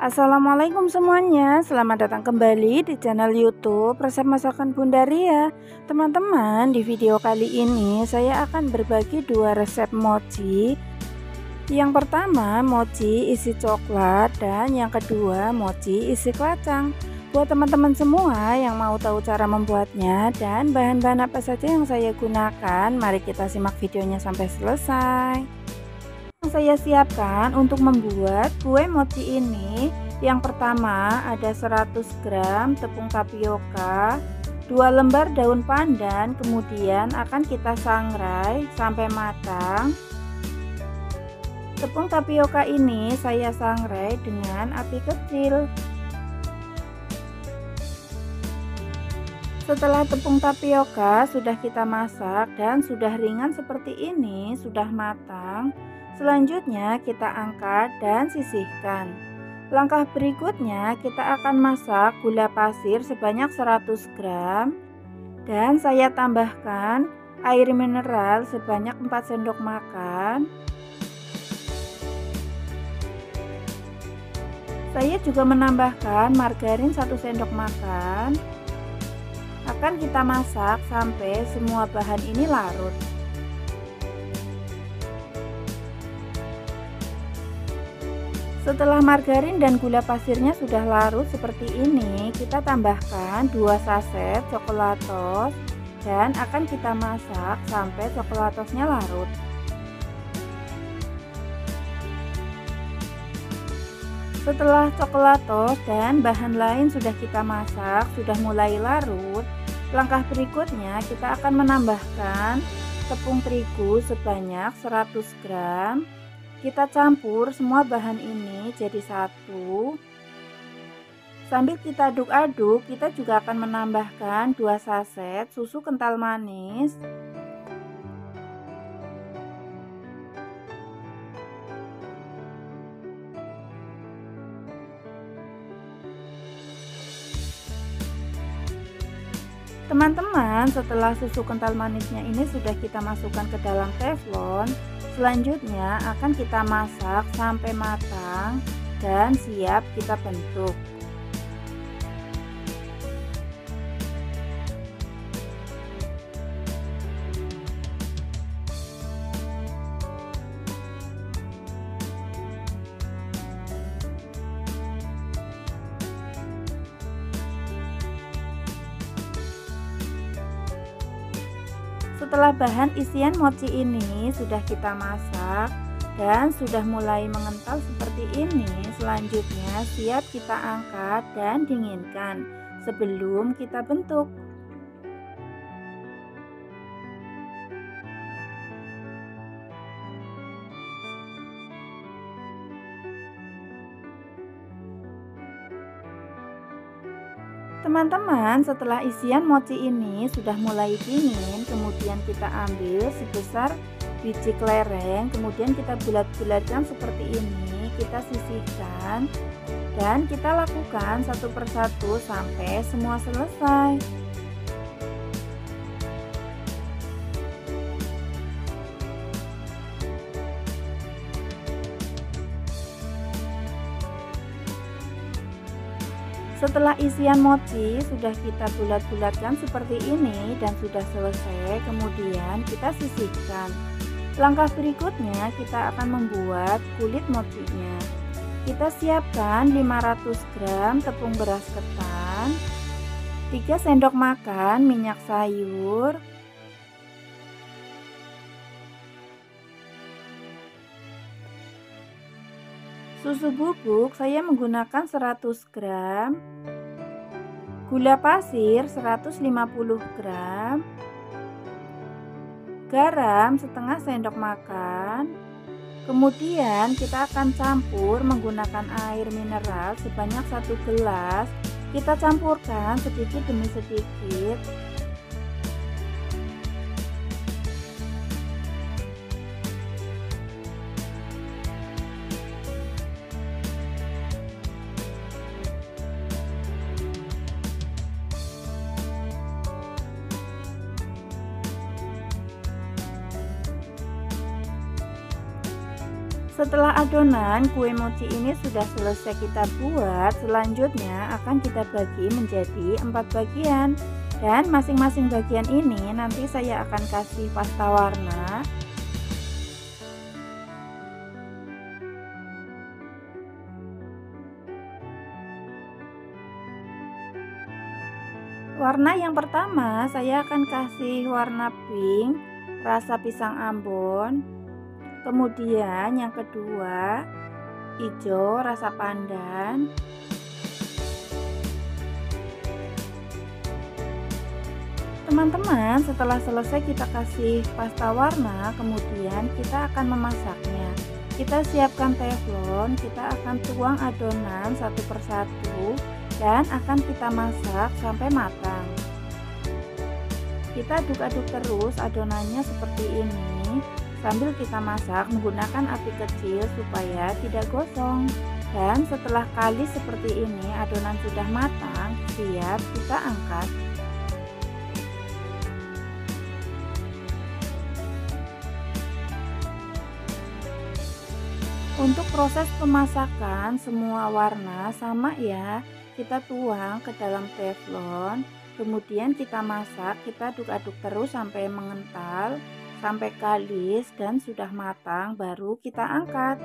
Assalamualaikum semuanya, selamat datang kembali di channel YouTube Resep Masakan Bunda Ria. Teman-teman, di video kali ini saya akan berbagi dua resep mochi. Yang pertama mochi isi coklat dan yang kedua mochi isi kacang. Buat teman-teman semua yang mau tahu cara membuatnya dan bahan-bahan apa saja yang saya gunakan, mari kita simak videonya sampai selesai. Yang saya siapkan untuk membuat kue mochi ini, yang pertama ada 100 gram tepung tapioka, 2 lembar daun pandan, kemudian akan kita sangrai sampai matang. Tepung tapioka ini saya sangrai dengan api kecil. Setelah tepung tapioka sudah kita masak dan sudah ringan seperti ini, sudah matang, selanjutnya kita angkat dan sisihkan. Langkah berikutnya kita akan masak gula pasir sebanyak 100 gram dan saya tambahkan air mineral sebanyak 4 sendok makan. Saya juga menambahkan margarin 1 sendok makan. Akan kita masak sampai semua bahan ini larut. Setelah margarin dan gula pasirnya sudah larut seperti ini, kita tambahkan 2 saset coklatos dan akan kita masak sampai coklatosnya larut. Setelah coklatos dan bahan lain sudah kita masak, sudah mulai larut, langkah berikutnya kita akan menambahkan tepung terigu sebanyak 100 gram. Kita campur semua bahan ini jadi satu. Sambil kita aduk-aduk, kita juga akan menambahkan 2 saset susu kental manis. Teman-teman, setelah susu kental manisnya ini sudah kita masukkan ke dalam teflon, selanjutnya akan kita masak sampai matang dan siap kita bentuk. Setelah bahan isian mochi ini sudah kita masak dan sudah mulai mengental seperti ini, selanjutnya siap kita angkat dan dinginkan sebelum kita bentuk. Teman-teman, setelah isian mochi ini sudah mulai dingin, kemudian kita ambil sebesar biji kelereng, kemudian kita bulat-bulatkan seperti ini, kita sisihkan dan kita lakukan satu persatu sampai semua selesai. Setelah isian mochi sudah kita bulat-bulatkan seperti ini dan sudah selesai, kemudian kita sisihkan. Langkah berikutnya kita akan membuat kulit mochinya. Kita siapkan 500 gram tepung beras ketan, 3 sendok makan minyak sayur, susu bubuk saya menggunakan 100 gram, gula pasir 150 gram, garam setengah sendok makan. Kemudian kita akan campur menggunakan air mineral sebanyak 1 gelas. Kita campurkan sedikit demi sedikit. Setelah adonan kue mochi ini sudah selesai kita buat, selanjutnya akan kita bagi menjadi 4 bagian. Dan masing-masing bagian ini nanti saya akan kasih pasta warna. Warna yang pertama saya akan kasih warna pink, rasa pisang Ambon. Kemudian yang kedua hijau rasa pandan. Teman-teman, setelah selesai kita kasih pasta warna, kemudian kita akan memasaknya. Kita siapkan teflon, kita akan tuang adonan satu persatu dan akan kita masak sampai matang. Kita aduk-aduk terus adonannya seperti ini sambil kita masak menggunakan api kecil supaya tidak gosong. Dan setelah kali seperti ini adonan sudah matang, siap kita angkat. Untuk proses pemasakan semua warna sama ya, kita tuang ke dalam teflon, kemudian kita masak, kita aduk-aduk terus sampai mengental, sampai kalis dan sudah matang, baru kita angkat.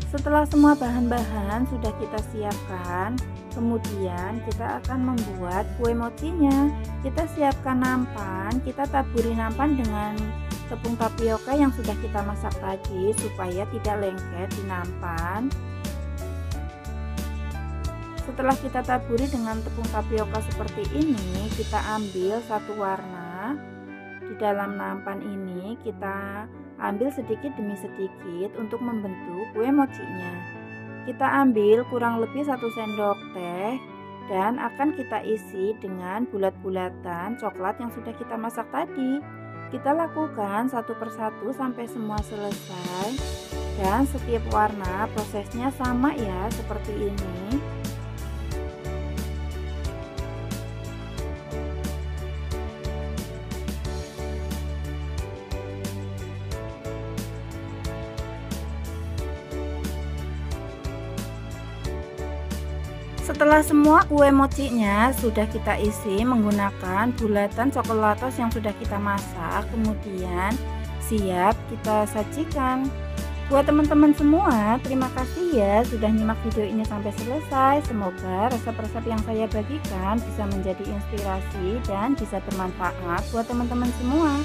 Setelah semua bahan-bahan sudah kita siapkan, kemudian kita akan membuat kue mochinya. Kita siapkan nampan, kita taburi nampan dengan tepung tapioka yang sudah kita masak tadi supaya tidak lengket di nampan. Setelah kita taburi dengan tepung tapioka seperti ini, kita ambil satu warna. Di dalam nampan ini kita ambil sedikit demi sedikit untuk membentuk kue mochinya. Kita ambil kurang lebih 1 sendok teh dan akan kita isi dengan bulat-bulatan coklat yang sudah kita masak tadi. Kita lakukan satu persatu sampai semua selesai, dan setiap warna prosesnya sama ya, seperti ini. Setelah semua kue mochinya sudah kita isi menggunakan bulatan coklatos yang sudah kita masak, kemudian siap kita sajikan. Buat teman-teman semua, terima kasih ya sudah nyimak video ini sampai selesai. Semoga resep-resep yang saya bagikan bisa menjadi inspirasi dan bisa bermanfaat buat teman-teman semua.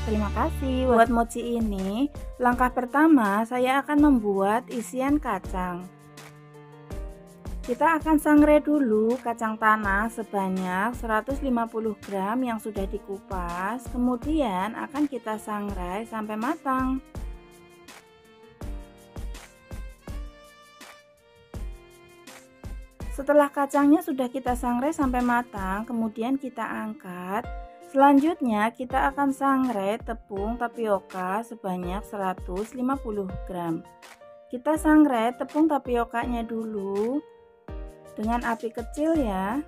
Terima kasih. Buat mochi ini, langkah pertama saya akan membuat isian kacang. Kita akan sangrai dulu kacang tanah sebanyak 150 gram yang sudah dikupas, kemudian akan kita sangrai sampai matang. Setelah kacangnya sudah kita sangrai sampai matang, kemudian kita angkat. Selanjutnya kita akan sangrai tepung tapioka sebanyak 150 gram. Kita sangrai tepung tapiokanya dulu dengan api kecil ya.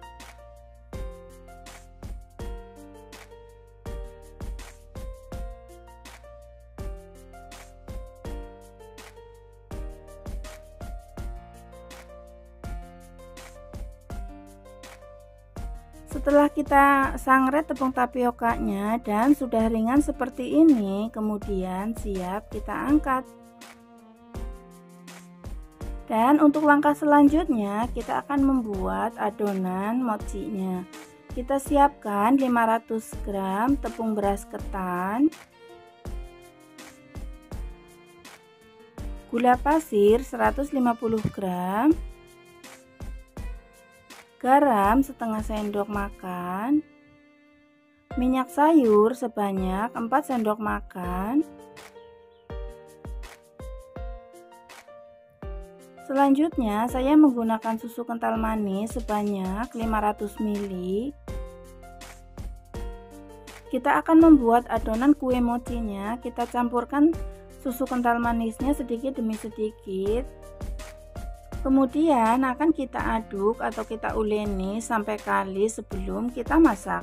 Setelah kita sangrai tepung tapiokanya dan sudah ringan seperti ini, kemudian siap kita angkat. Dan untuk langkah selanjutnya kita akan membuat adonan mochinya. Kita siapkan 500 gram tepung beras ketan, gula pasir 150 gram, garam setengah sendok makan, minyak sayur sebanyak 4 sendok makan, Selanjutnya saya menggunakan susu kental manis sebanyak 500 ml. Kita akan membuat adonan kue mochinya. Kita campurkan susu kental manisnya sedikit demi sedikit. Kemudian akan kita aduk atau kita uleni sampai kali sebelum kita masak.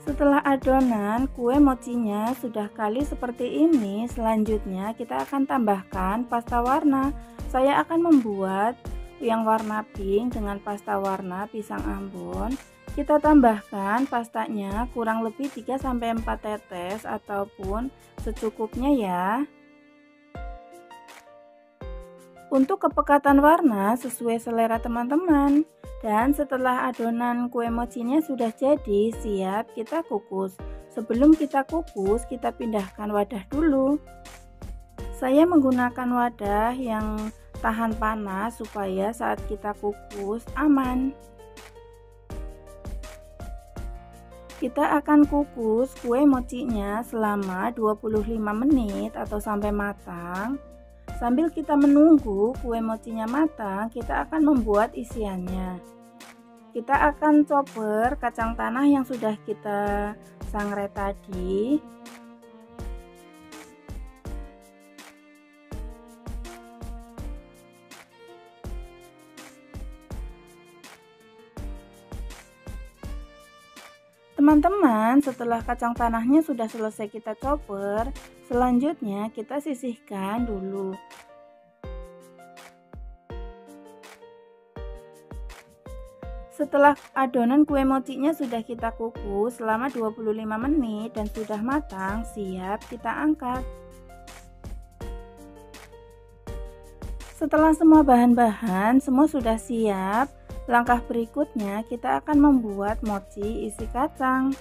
Setelah adonan kue mochinya sudah kali seperti ini, selanjutnya kita akan tambahkan pasta warna. Saya akan membuat yang warna pink dengan pasta warna pisang ambon. Kita tambahkan pastanya kurang lebih 3-4 tetes ataupun secukupnya ya. Untuk kepekatan warna sesuai selera teman-teman. Dan setelah adonan kue mochinya sudah jadi, siap kita kukus. Sebelum kita kukus, kita pindahkan wadah dulu. Saya menggunakan wadah yang tahan panas supaya saat kita kukus aman. Kita akan kukus kue mochinya selama 25 menit atau sampai matang. Sambil kita menunggu kue mochinya matang, kita akan membuat isiannya. Kita akan chopper kacang tanah yang sudah kita sangrai tadi. Teman-teman, setelah kacang tanahnya sudah selesai kita chopper, selanjutnya kita sisihkan dulu. Setelah adonan kue mochinya sudah kita kukus selama 25 menit dan sudah matang, siap kita angkat. Setelah semua bahan-bahan semua sudah siap, langkah berikutnya kita akan membuat mochi isi kacang.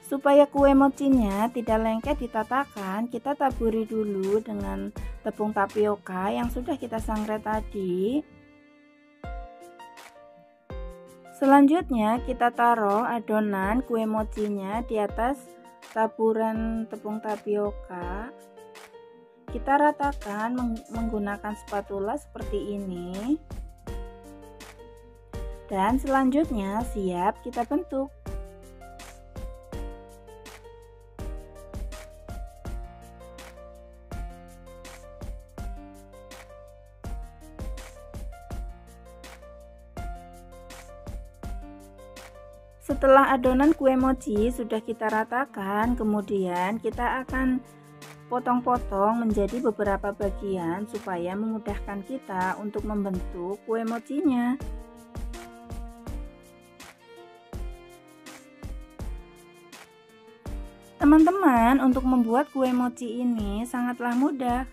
Supaya kue mochinya tidak lengket di tatakan, kita taburi dulu dengan tepung tapioka yang sudah kita sangrai tadi. Selanjutnya kita taruh adonan kue mochinya di atas taburan tepung tapioka. Kita ratakan menggunakan spatula seperti ini. Dan selanjutnya siap kita bentuk. Setelah adonan kue mochi sudah kita ratakan, kemudian kita akan potong-potong menjadi beberapa bagian supaya memudahkan kita untuk membentuk kue mochinya. Teman-teman, untuk membuat kue mochi ini sangatlah mudah.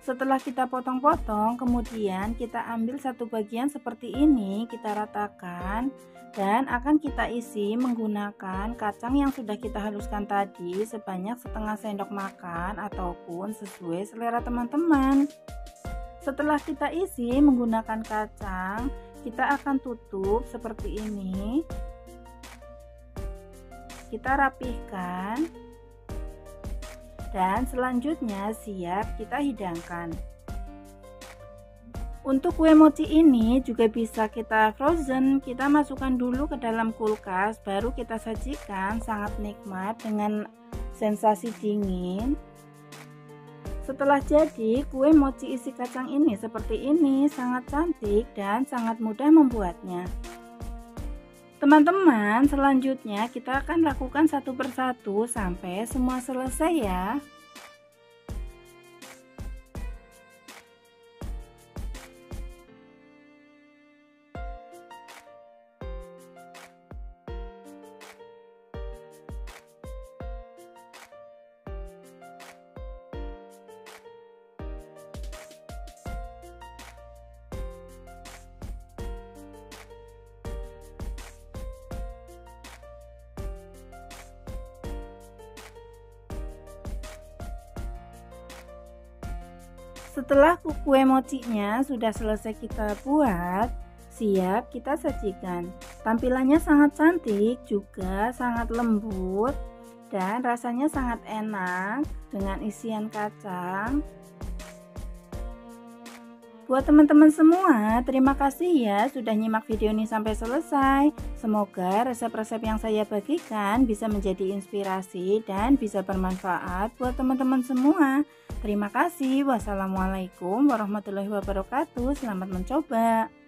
Setelah kita potong-potong, kemudian kita ambil satu bagian seperti ini, kita ratakan dan akan kita isi menggunakan kacang yang sudah kita haluskan tadi sebanyak setengah sendok makan ataupun sesuai selera teman-teman. Setelah kita isi menggunakan kacang, kita akan tutup seperti ini. Kita rapihkan. Dan selanjutnya siap kita hidangkan. Untuk kue mochi ini juga bisa kita frozen, kita masukkan dulu ke dalam kulkas, baru kita sajikan, sangat nikmat dengan sensasi dingin. Setelah jadi, kue mochi isi kacang ini seperti ini, sangat cantik dan sangat mudah membuatnya. Teman-teman, selanjutnya kita akan lakukan satu persatu sampai semua selesai ya. Setelah kue mochinya sudah selesai kita buat, siap kita sajikan. Tampilannya sangat cantik, juga sangat lembut dan rasanya sangat enak dengan isian kacang. Buat teman-teman semua, terima kasih ya sudah nyimak video ini sampai selesai. Semoga resep-resep yang saya bagikan bisa menjadi inspirasi dan bisa bermanfaat buat teman-teman semua. Terima kasih. Wassalamualaikum warahmatullahi wabarakatuh. Selamat mencoba.